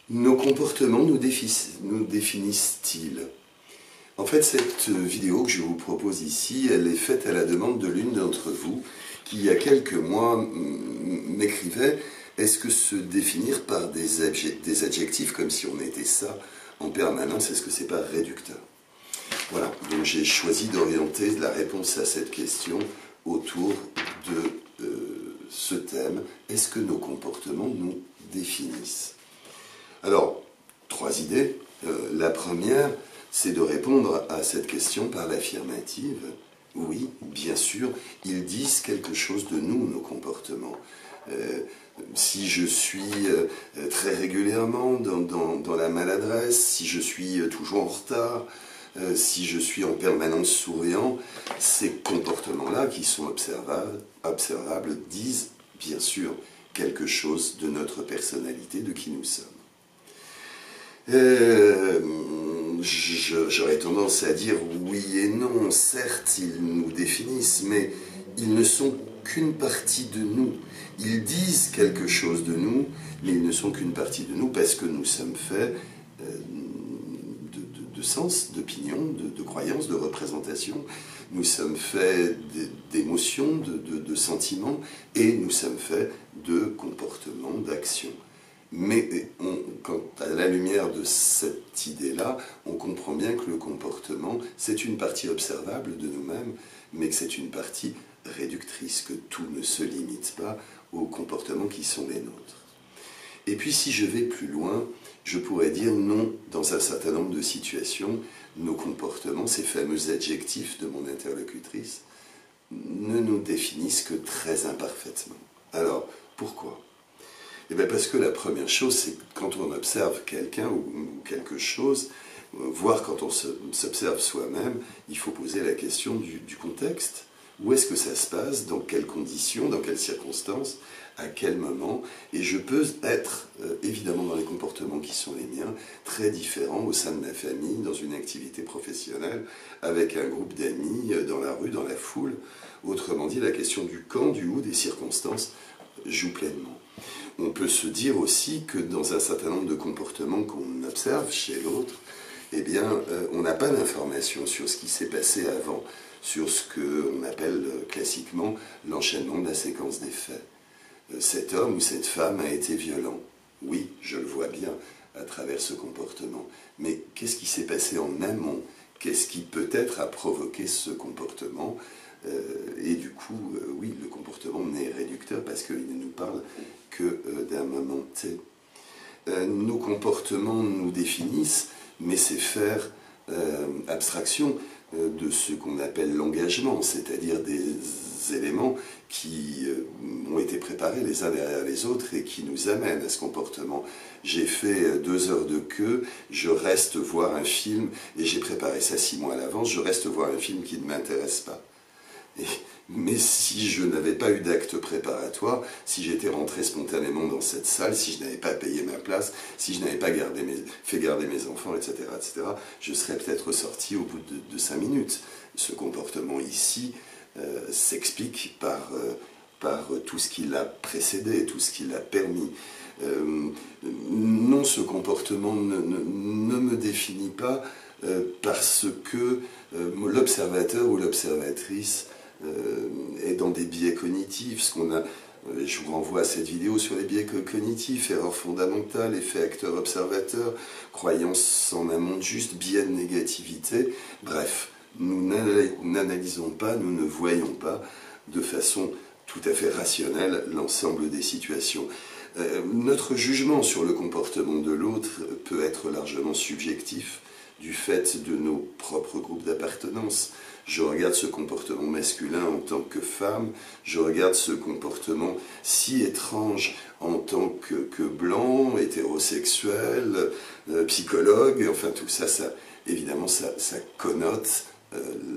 Nos comportements nous définissent-ils? En fait, cette vidéo que je vous propose ici, elle est faite à la demande de l'une d'entre vous qui, il y a quelques mois, m'écrivait « Est-ce que se définir par des adjectifs comme si on était ça en permanence, est-ce que c'est pas réducteur ?» Voilà, donc j'ai choisi d'orienter la réponse à cette question autour de ce thème. Est-ce que nos comportements nous définissent? Alors, 3 idées. La première, c'est de répondre à cette question par l'affirmative. Oui, bien sûr, ils disent quelque chose de nous, nos comportements. Si je suis très régulièrement dans la maladresse, si je suis toujours en retard, si je suis en permanence souriant, ces comportements-là qui sont observables disent bien sûr quelque chose de notre personnalité, de qui nous sommes. J'aurais tendance à dire oui et non. Certes, ils nous définissent, mais ils ne sont qu'une partie de nous. Ils disent quelque chose de nous, mais ils ne sont qu'une partie de nous parce que nous sommes faits de sens, d'opinion, de croyances, de représentations. Nous sommes faits d'émotions, de sentiments, et nous sommes faits de comportements, d'actions. Mais quand à la lumière de cette idée-là, on comprend bien que le comportement, c'est une partie observable de nous-mêmes, mais que c'est une partie réductrice, que tout ne se limite pas aux comportements qui sont les nôtres. Et puis si je vais plus loin, je pourrais dire non, dans un certain nombre de situations, nos comportements, ces fameux adjectifs de mon interlocutrice, ne nous définissent que très imparfaitement. Alors, pourquoi ? Eh bien parce que la première chose, c'est que quand on observe quelqu'un ou quelque chose, voire quand on s'observe soi-même, il faut poser la question du contexte. Où est-ce que ça se passe? Dans quelles conditions? Dans quelles circonstances? À quel moment? Et je peux être, évidemment dans les comportements qui sont les miens, très différents au sein de ma famille, dans une activité professionnelle, avec un groupe d'amis, dans la rue, dans la foule. Autrement dit, la question du quand, du où, des circonstances joue pleinement. On peut se dire aussi que dans un certain nombre de comportements qu'on observe chez l'autre, eh bien, on n'a pas d'informations sur ce qui s'est passé avant, sur ce qu'on appelle classiquement l'enchaînement de la séquence des faits. Cet homme ou cette femme a été violent. Oui, je le vois bien à travers ce comportement. Mais qu'est-ce qui s'est passé en amont? Qu'est-ce qui peut-être a provoqué ce comportement? Et du coup, oui, le comportement n'est réducteur parce qu'il ne nous parle que d'un moment T. Nos comportements nous définissent, mais c'est faire abstraction de ce qu'on appelle l'engagement, c'est-à-dire des éléments qui ont été préparés les uns derrière les autres et qui nous amènent à ce comportement. J'ai fait 2 heures de queue, je reste voir un film, et j'ai préparé ça 6 mois à l'avance, je reste voir un film qui ne m'intéresse pas. Mais si je n'avais pas eu d'acte préparatoire, si j'étais rentré spontanément dans cette salle, si je n'avais pas payé ma place, si je n'avais pas fait garder mes enfants, etc., je serais peut-être sorti au bout de 5 minutes. Ce comportement ici s'explique par tout ce qui l'a précédé, tout ce qui l'a permis. Non, ce comportement ne me définit pas parce que l'observateur ou l'observatrice est dans des biais cognitifs. Je vous renvoie à cette vidéo sur les biais cognitifs, erreur fondamentale, effet acteur-observateur, croyance en un monde juste, biais de négativité. Bref, nous n'analysons pas, nous ne voyons pas de façon tout à fait rationnelle l'ensemble des situations. Notre jugement sur le comportement de l'autre peut être largement subjectif du fait de nos propres groupes d'appartenance. Je regarde ce comportement masculin en tant que femme, je regarde ce comportement si étrange en tant que blanc, hétérosexuel, psychologue, enfin tout ça, évidemment, ça connote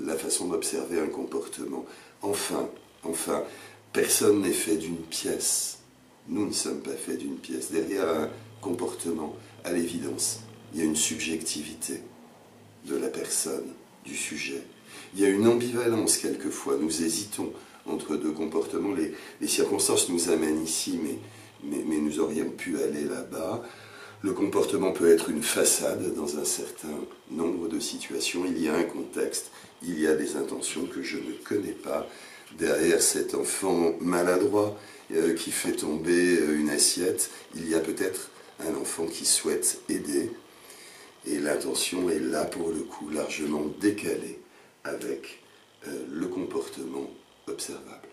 la façon d'observer un comportement. Enfin, personne n'est fait d'une pièce. Nous ne sommes pas faits d'une pièce. Derrière un comportement, à l'évidence, il y a une subjectivité de la personne, du sujet. Il y a une ambivalence quelquefois, nous hésitons entre 2 comportements. Les circonstances nous amènent ici, mais nous aurions pu aller là-bas. Le comportement peut être une façade dans un certain nombre de situations. Il y a un contexte, il y a des intentions que je ne connais pas. Derrière cet enfant maladroit qui fait tomber une assiette, il y a peut-être un enfant qui souhaite aider. Et l'intention est là pour le coup largement décalée avec le comportement observable.